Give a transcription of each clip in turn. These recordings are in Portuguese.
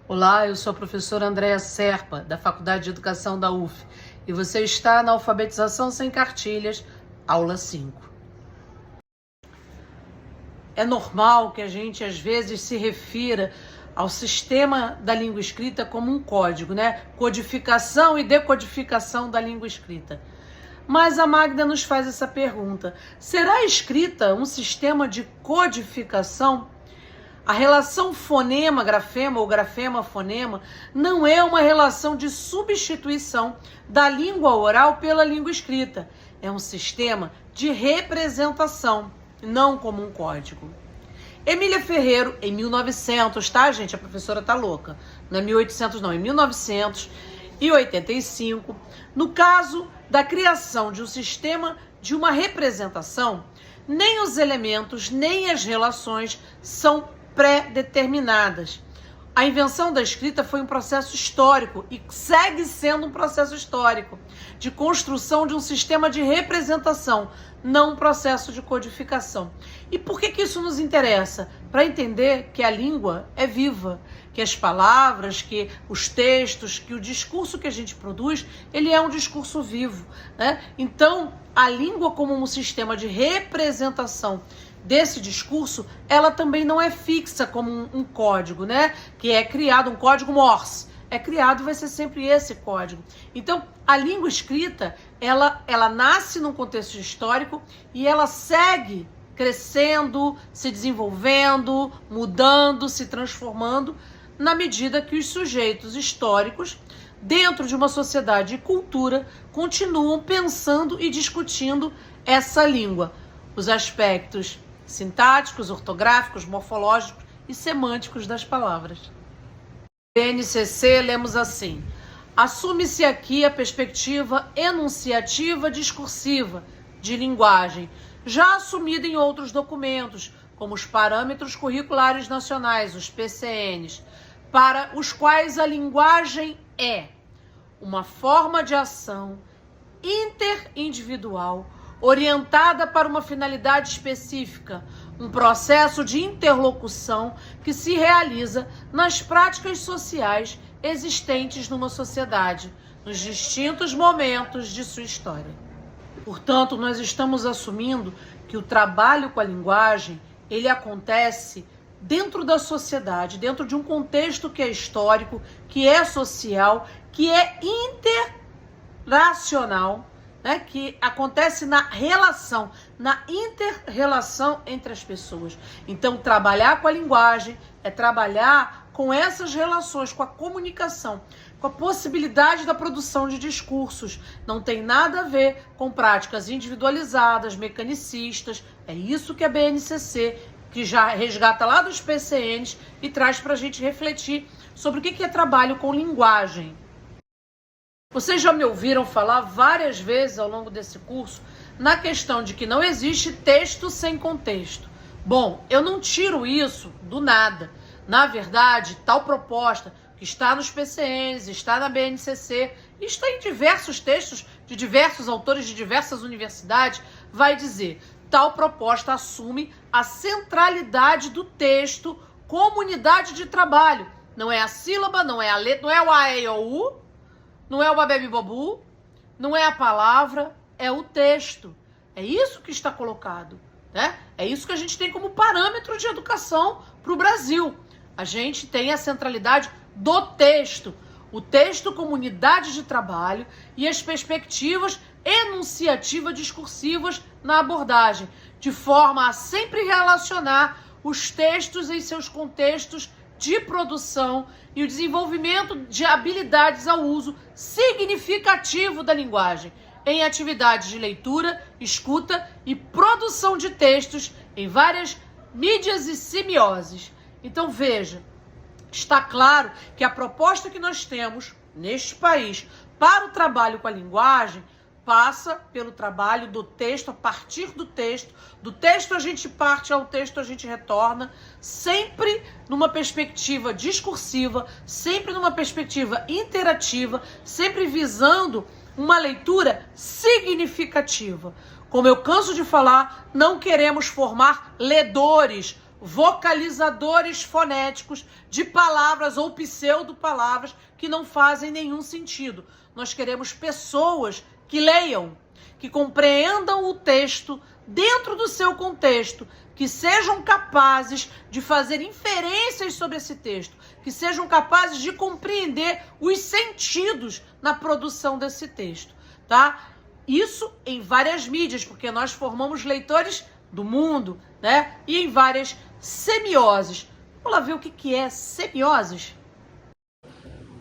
Olá, eu sou a professora Andréa Serpa, da Faculdade de Educação da UF, e você está na Alfabetização Sem Cartilhas, aula 5. É normal que a gente, às vezes, se refira ao sistema da língua escrita como um código, né? Codificação e decodificação da língua escrita. Mas a Magda nos faz essa pergunta: será a escrita um sistema de codificação? A relação fonema-grafema ou grafema-fonema não é uma relação de substituição da língua oral pela língua escrita. É um sistema de representação, não como um código. Emília Ferreiro, em 1900, tá, gente? A professora tá louca. Não é 1800, não. Em 1985, no caso da criação de um sistema de uma representação, nem os elementos, nem as relações são pré-determinadas. A invenção da escrita foi um processo histórico e segue sendo um processo histórico de construção de um sistema de representação, não um processo de codificação. E por que isso nos interessa? Para entender que a língua é viva, que as palavras, que os textos, que o discurso que a gente produz, ele é um discurso vivo, né? Então, a língua como um sistema de representação desse discurso, ela também não é fixa como um código, né? Que é criado, um código Morse. É criado e vai ser sempre esse código. Então, a língua escrita, ela nasce num contexto histórico e ela segue crescendo, se desenvolvendo, mudando, se transformando, na medida que os sujeitos históricos, dentro de uma sociedade e cultura, continuam pensando e discutindo essa língua. Os aspectos sintáticos, ortográficos, morfológicos e semânticos das palavras. BNCC, lemos assim: assume-se aqui a perspectiva enunciativa discursiva de linguagem, já assumida em outros documentos, como os Parâmetros Curriculares Nacionais, os PCNs, para os quais a linguagem é uma forma de ação interindividual orientada para uma finalidade específica, um processo de interlocução que se realiza nas práticas sociais existentes numa sociedade, nos distintos momentos de sua história. Portanto, nós estamos assumindo que o trabalho com a linguagem, ele acontece dentro da sociedade, dentro de um contexto que é histórico, que é social, que é interracional, né, que acontece na relação, na inter-relação entre as pessoas. Então, trabalhar com a linguagem é trabalhar com essas relações, com a comunicação, com a possibilidade da produção de discursos. Não tem nada a ver com práticas individualizadas, mecanicistas. É isso que a BNCC, que já resgata lá dos PCNs e traz para a gente refletir sobre o que é trabalho com linguagem. Vocês já me ouviram falar várias vezes ao longo desse curso na questão de que não existe texto sem contexto. Bom, eu não tiro isso do nada. Na verdade, tal proposta que está nos PCNs, está na BNCC, e está em diversos textos de diversos autores de diversas universidades, vai dizer: tal proposta assume a centralidade do texto como unidade de trabalho. Não é a sílaba, não é a letra, não é o A, E, I, O, U, não é o babebi bobu, não é a palavra, é o texto. É isso que está colocado, né? É isso que a gente tem como parâmetro de educação para o Brasil. A gente tem a centralidade do texto. O texto como unidade de trabalho e as perspectivas enunciativas discursivas na abordagem, de forma a sempre relacionar os textos em seus contextos de produção e o desenvolvimento de habilidades ao uso significativo da linguagem em atividades de leitura, escuta e produção de textos em várias mídias e simioses. Então veja, está claro que a proposta que nós temos neste país para o trabalho com a linguagem passa pelo trabalho do texto, a partir do texto a gente parte, ao texto a gente retorna, sempre numa perspectiva discursiva, sempre numa perspectiva interativa, sempre visando uma leitura significativa. Como eu canso de falar, não queremos formar ledores, vocalizadores fonéticos de palavras ou pseudo-palavras que não fazem nenhum sentido. Nós queremos pessoas que leiam, que compreendam o texto dentro do seu contexto, que sejam capazes de fazer inferências sobre esse texto, que sejam capazes de compreender os sentidos na produção desse texto, tá? Isso em várias mídias, porque nós formamos leitores do mundo, né? E em várias semioses. Vamos lá ver o que é semioses?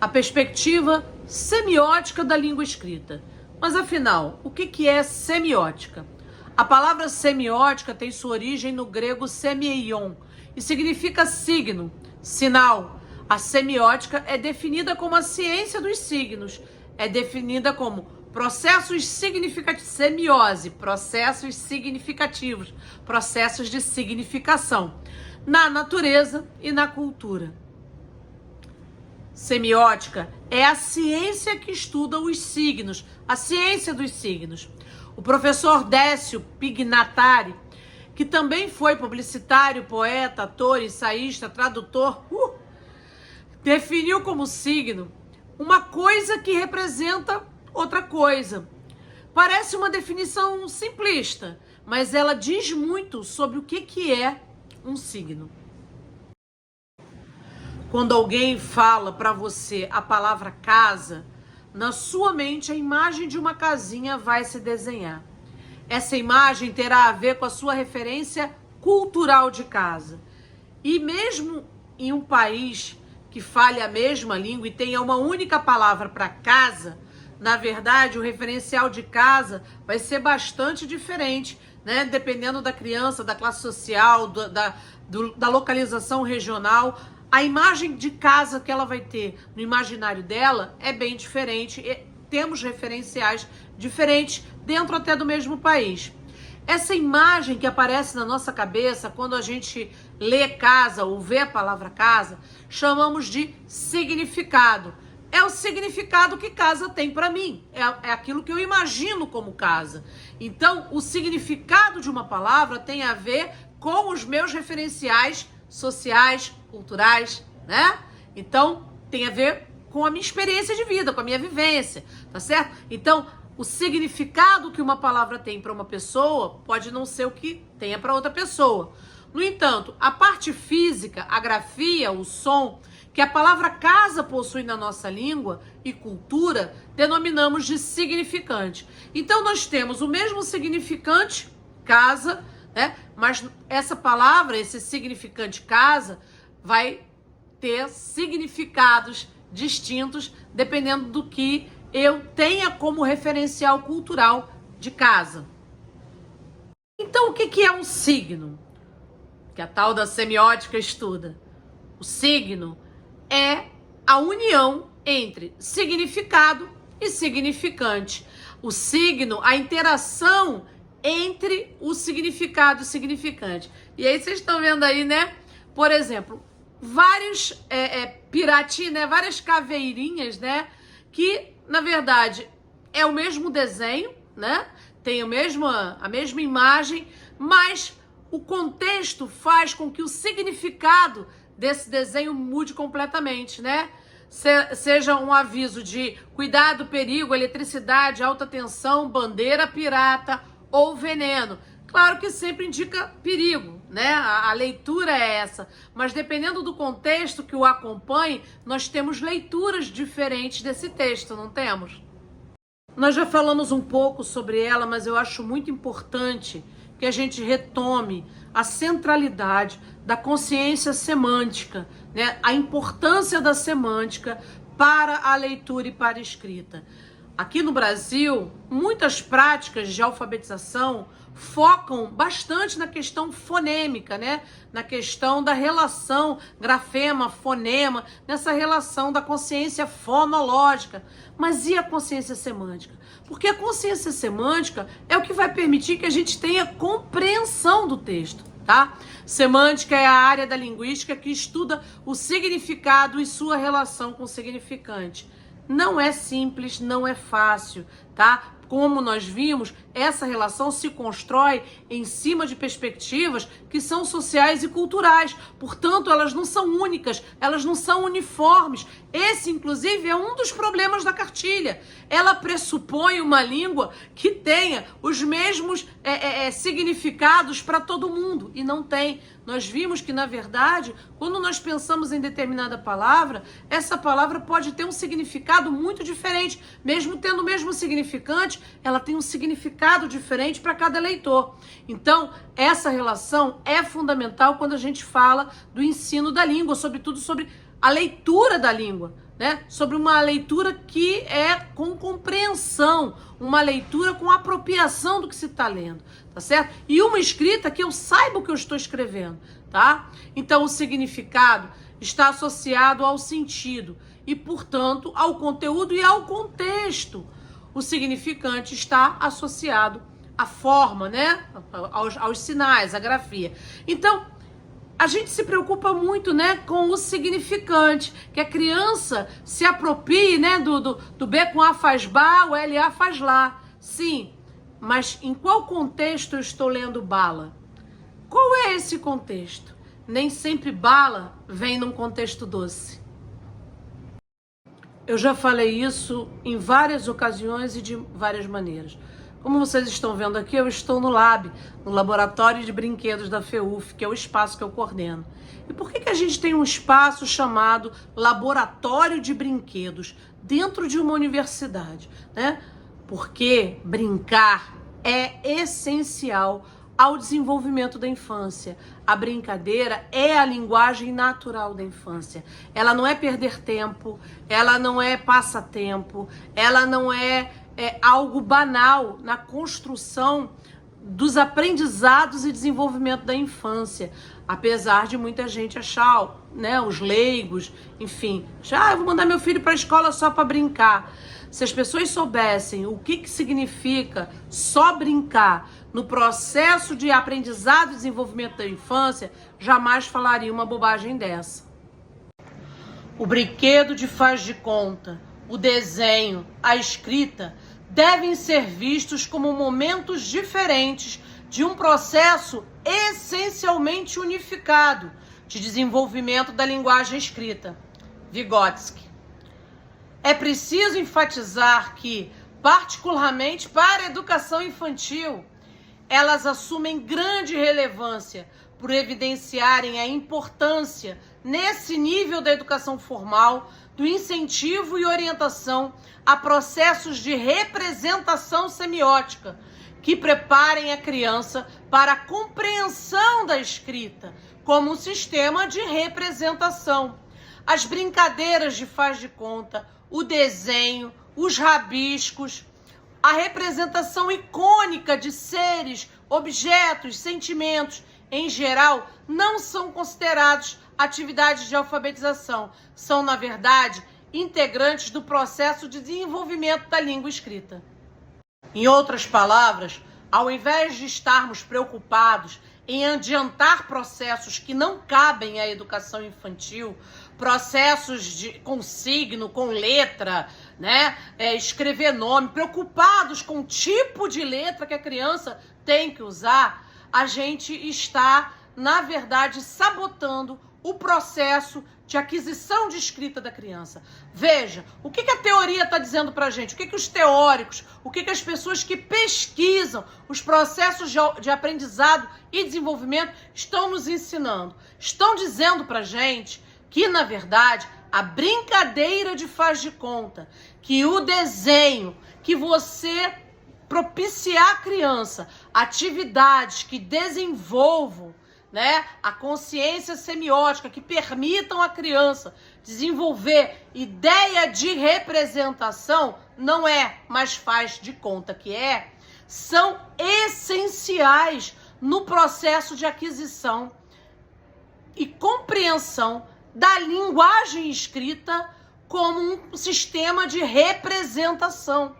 A perspectiva semiótica da língua escrita. Mas afinal, o que é semiótica? A palavra semiótica tem sua origem no grego semeion e significa signo, sinal. A semiótica é definida como a ciência dos signos, é definida como processos significativos, semiose, processos significativos, processos de significação na natureza e na cultura. Semiótica é a ciência que estuda os signos, a ciência dos signos. O professor Décio Pignatari, que também foi publicitário, poeta, ator, ensaísta, tradutor, definiu como signo uma coisa que representa outra coisa. Parece uma definição simplista, mas ela diz muito sobre o que é um signo. Quando alguém fala para você a palavra casa, na sua mente a imagem de uma casinha vai se desenhar. Essa imagem terá a ver com a sua referência cultural de casa. E mesmo em um país que fale a mesma língua e tenha uma única palavra para casa, na verdade, o referencial de casa vai ser bastante diferente, né? Dependendo da criança, da classe social, da localização regional. A imagem de casa que ela vai ter no imaginário dela é bem diferente. E temos referenciais diferentes dentro até do mesmo país. Essa imagem que aparece na nossa cabeça quando a gente lê casa ou vê a palavra casa, chamamos de significado. É o significado que casa tem para mim. É aquilo que eu imagino como casa. Então, o significado de uma palavra tem a ver com os meus referenciais sociais, culturais, né? Então, tem a ver com a minha experiência de vida, com a minha vivência, tá certo? Então, o significado que uma palavra tem para uma pessoa pode não ser o que tenha para outra pessoa. No entanto, a parte física, a grafia, o som, que a palavra casa possui na nossa língua e cultura, denominamos de significante. Então, nós temos o mesmo significante, casa, né? Mas essa palavra, esse significante casa, vai ter significados distintos dependendo do que eu tenha como referencial cultural de casa. Então, o que é um signo? Que a tal da semiótica estuda. O signo é a união entre significado e significante. O signo, a interação entre o significado e o significante. E aí vocês estão vendo aí, né? Por exemplo, vários piratinhos, né? Várias caveirinhas, né? Que, na verdade, é o mesmo desenho, né? Tem a mesma imagem, mas o contexto faz com que o significado desse desenho mude completamente, né? Seja um aviso de cuidado, perigo, eletricidade, alta tensão, bandeira pirata ou veneno. Claro que sempre indica perigo, né? A leitura é essa, mas dependendo do contexto que o acompanhe, nós temos leituras diferentes desse texto, não temos? Nós já falamos um pouco sobre ela, mas eu acho muito importante que a gente retome a centralidade da consciência semântica, né? A importância da semântica para a leitura e para a escrita. Aqui no Brasil, muitas práticas de alfabetização focam bastante na questão fonêmica, né? Na questão da relação grafema, fonema, nessa relação da consciência fonológica. Mas e a consciência semântica? Porque a consciência semântica é o que vai permitir que a gente tenha compreensão do texto, tá? Semântica é a área da linguística que estuda o significado e sua relação com o significante. Não é simples, não é fácil, tá? Como nós vimos, essa relação se constrói em cima de perspectivas que são sociais e culturais. Portanto, elas não são únicas, elas não são uniformes. Esse, inclusive, é um dos problemas da cartilha. Ela pressupõe uma língua que tenha os mesmos significados para todo mundo, e não tem. Nós vimos que, na verdade, quando nós pensamos em determinada palavra, essa palavra pode ter um significado muito diferente. Mesmo tendo o mesmo significante, ela tem um significado diferente para cada leitor. Então, essa relação é fundamental quando a gente fala do ensino da língua, sobretudo sobre a leitura da língua, né? Sobre uma leitura que é com compreensão, uma leitura com apropriação do que se está lendo, tá certo? E uma escrita que eu saiba o que eu estou escrevendo, tá? Então, o significado está associado ao sentido e, portanto, ao conteúdo e ao contexto. O significante está associado à forma, né? Aos sinais, à grafia. Então, a gente se preocupa muito, né, com o significante, que a criança se aproprie, né, do B com A faz Ba, o LA faz Lá. Sim, mas em qual contexto eu estou lendo bala? Qual é esse contexto? Nem sempre bala vem num contexto doce. Eu já falei isso em várias ocasiões e de várias maneiras. Como vocês estão vendo aqui, eu estou no LAB, no Laboratório de Brinquedos da FEUF, que é o espaço que eu coordeno. E por que a gente tem um espaço chamado Laboratório de Brinquedos dentro de uma universidade, né? Porque brincar é essencial ao desenvolvimento da infância. A brincadeira é a linguagem natural da infância. Ela não é perder tempo, ela não é passatempo, ela não é algo banal na construção dos aprendizados e desenvolvimento da infância. Apesar de muita gente achar, né, os leigos, enfim, eu vou mandar meu filho para a escola só para brincar. Se as pessoas soubessem o que significa só brincar no processo de aprendizado e desenvolvimento da infância, jamais falariam uma bobagem dessa. O brinquedo de faz de conta, o desenho, a escrita devem ser vistos como momentos diferentes de um processo essencialmente unificado de desenvolvimento da linguagem escrita. Vygotsky. É preciso enfatizar que, particularmente para a educação infantil, elas assumem grande relevância por evidenciarem a importância, nesse nível da educação formal, do incentivo e orientação a processos de representação semiótica que preparem a criança para a compreensão da escrita como um sistema de representação. As brincadeiras de faz de conta, o desenho, os rabiscos, a representação icônica de seres, objetos, sentimentos, em geral, não são considerados atividades de alfabetização. São, na verdade, integrantes do processo de desenvolvimento da língua escrita. Em outras palavras, ao invés de estarmos preocupados em adiantar processos que não cabem à educação infantil, processos com signo, com letra, né? Escrever nome, preocupados com o tipo de letra que a criança tem que usar, a gente está, na verdade, sabotando o processo de aquisição de escrita da criança. Veja, o que a teoria está dizendo para a gente? O que os teóricos, o que as pessoas que pesquisam os processos de aprendizado e desenvolvimento estão nos ensinando? Estão dizendo para a gente que, na verdade, a brincadeira de faz de conta, que o desenho, que você propiciar à criança atividades que desenvolvam, né, a consciência semiótica, que permitam à criança desenvolver ideia de representação, não é, mas faz de conta que é, são essenciais no processo de aquisição e compreensão da linguagem escrita como um sistema de representação.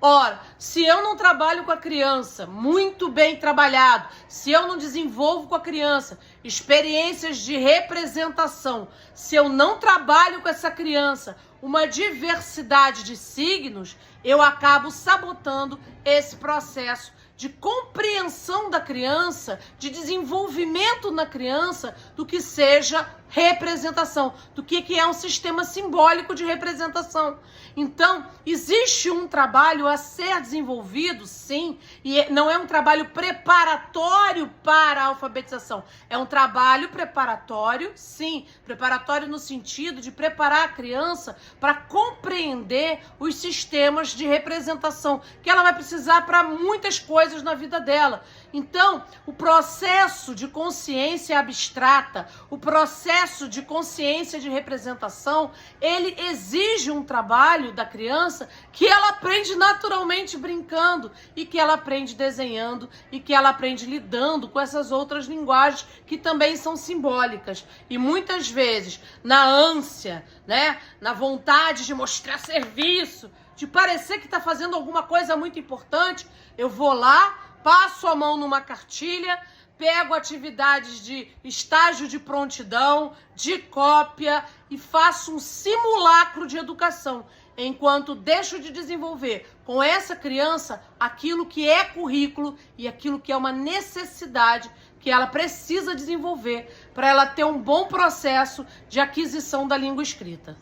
Ora, se eu não trabalho com a criança muito bem trabalhado, se eu não desenvolvo com a criança experiências de representação, se eu não trabalho com essa criança uma diversidade de signos, eu acabo sabotando esse processo de compreensão da criança, de desenvolvimento na criança do que seja representação, do que é um sistema simbólico de representação. Então, existe um trabalho a ser desenvolvido, sim, e não é um trabalho preparatório para a alfabetização, é um trabalho preparatório, sim, preparatório no sentido de preparar a criança para compreender os sistemas de representação, que ela vai precisar para muitas coisas na vida dela. Então, o processo de consciência abstrata, o processo de consciência de representação, ele exige um trabalho da criança que ela aprende naturalmente brincando e que ela aprende desenhando e que ela aprende lidando com essas outras linguagens que também são simbólicas. E muitas vezes, na ânsia, né, na vontade de mostrar serviço, de parecer que está fazendo alguma coisa muito importante, eu vou lá, passo a mão numa cartilha, pego atividades de estágio de prontidão, de cópia e faço um simulacro de educação, enquanto deixo de desenvolver com essa criança aquilo que é currículo e aquilo que é uma necessidade que ela precisa desenvolver para ela ter um bom processo de aquisição da língua escrita.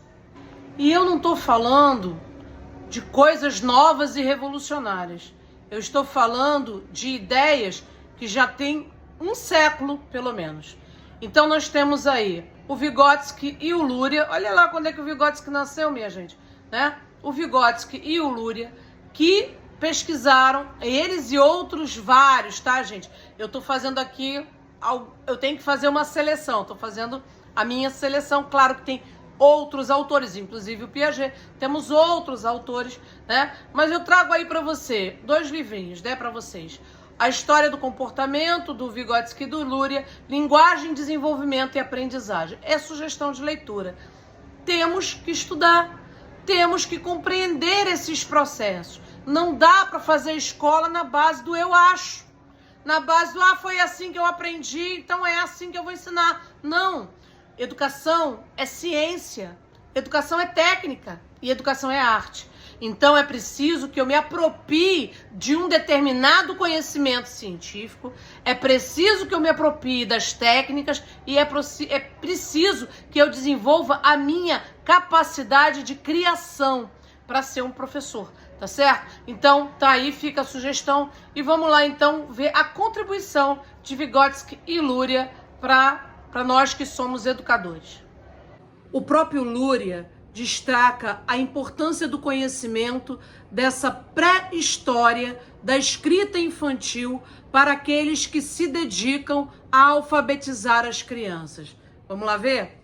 E eu não estou falando de coisas novas e revolucionárias. Eu estou falando de ideias que já têm um século, pelo menos. Então nós temos aí o Vygotsky e o Luria. Olha lá quando é que o Vygotsky nasceu, minha gente, né? O Vygotsky e o Luria, que pesquisaram, eles e outros vários, tá, gente? Eu tô fazendo aqui, eu tenho que fazer uma seleção, tô fazendo a minha seleção, claro que tem outros autores, inclusive o Piaget, temos outros autores, né? Mas eu trago aí para você 2 livrinhos, né, para vocês. A História do Comportamento, do Vygotsky e do Luria, Linguagem, Desenvolvimento e Aprendizagem. É sugestão de leitura. Temos que estudar, temos que compreender esses processos. Não dá para fazer escola na base do eu acho, na base do foi assim que eu aprendi, então é assim que eu vou ensinar. Não. Educação é ciência, educação é técnica e educação é arte. Então é preciso que eu me aproprie de um determinado conhecimento científico, é preciso que eu me aproprie das técnicas e é preciso que eu desenvolva a minha capacidade de criação para ser um professor, tá certo? Então tá aí, fica a sugestão e vamos lá então ver a contribuição de Vygotsky e Luria para nós que somos educadores. O próprio Luria destaca a importância do conhecimento dessa pré-história da escrita infantil para aqueles que se dedicam a alfabetizar as crianças. Vamos lá ver?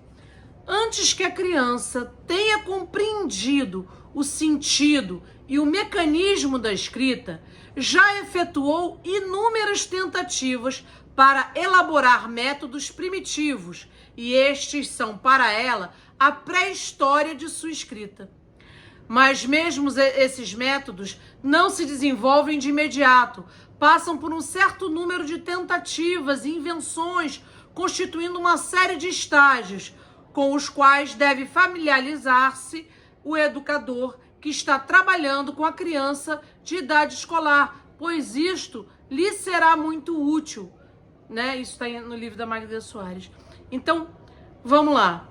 Antes que a criança tenha compreendido o sentido e o mecanismo da escrita, já efetuou inúmeras tentativas para elaborar métodos primitivos, e estes são para ela a pré-história de sua escrita. Mas mesmo esses métodos não se desenvolvem de imediato, passam por um certo número de tentativas e invenções, constituindo uma série de estágios, com os quais deve familiarizar-se o educador que está trabalhando com a criança de idade escolar, pois isto lhe será muito útil, né? Isso está no livro da Magda Soares. Então, vamos lá.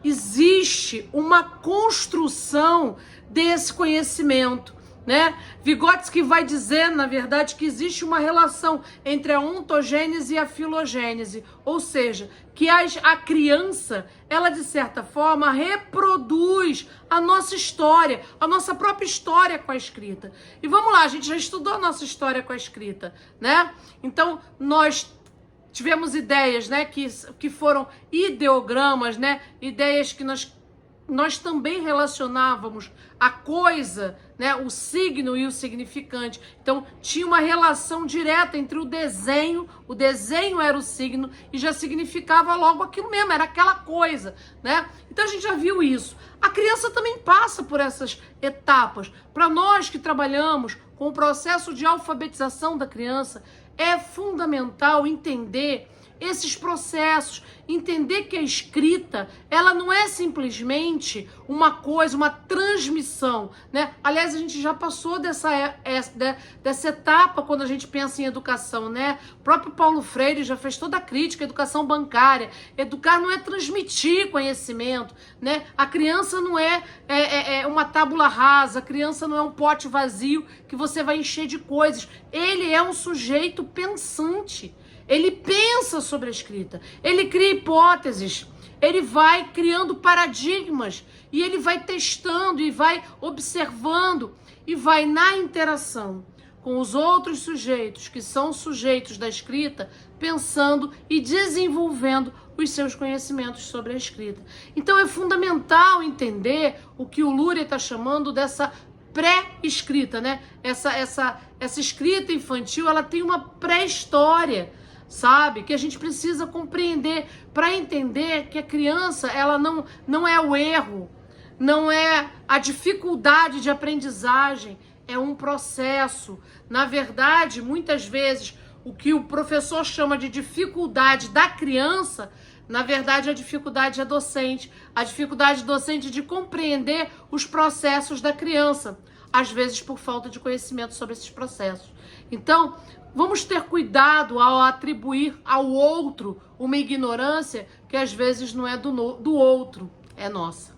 Existe uma construção desse conhecimento, né? Vygotsky vai dizer, na verdade, que existe uma relação entre a ontogênese e a filogênese, ou seja, que a criança, ela de certa forma reproduz a nossa história, a nossa própria história com a escrita. E vamos lá, a gente já estudou a nossa história com a escrita, né? Então, nós tivemos ideias, né, que foram ideogramas, né, ideias que nós também relacionávamos a coisa, né, o signo e o significante. Então, tinha uma relação direta entre o desenho era o signo e já significava logo aquilo mesmo, era aquela coisa, né? Então, a gente já viu isso. A criança também passa por essas etapas. Para nós que trabalhamos com o processo de alfabetização da criança, é fundamental entender esses processos, entender que a escrita, ela não é simplesmente uma coisa, uma transmissão, né? Aliás, a gente já passou dessa etapa quando a gente pensa em educação, né? O próprio Paulo Freire já fez toda a crítica à educação bancária. Educar não é transmitir conhecimento, né? A criança não é uma tábula rasa, a criança não é um pote vazio que você vai encher de coisas. Ele é um sujeito pensante. Ele pensa sobre a escrita, ele cria hipóteses, ele vai criando paradigmas e ele vai testando e vai observando e vai na interação com os outros sujeitos que são sujeitos da escrita, pensando e desenvolvendo os seus conhecimentos sobre a escrita. Então é fundamental entender o que o Luria está chamando dessa pré-escrita, né? Essa escrita infantil, ela tem uma pré-história, sabe? Que a gente precisa compreender para entender que a criança, ela não é o erro, não é a dificuldade de aprendizagem, é um processo. Na verdade, muitas vezes, o que o professor chama de dificuldade da criança, na verdade, a dificuldade é docente. A dificuldade docente de compreender os processos da criança, às vezes por falta de conhecimento sobre esses processos. Então, vamos ter cuidado ao atribuir ao outro uma ignorância que às vezes não é do outro, é nossa.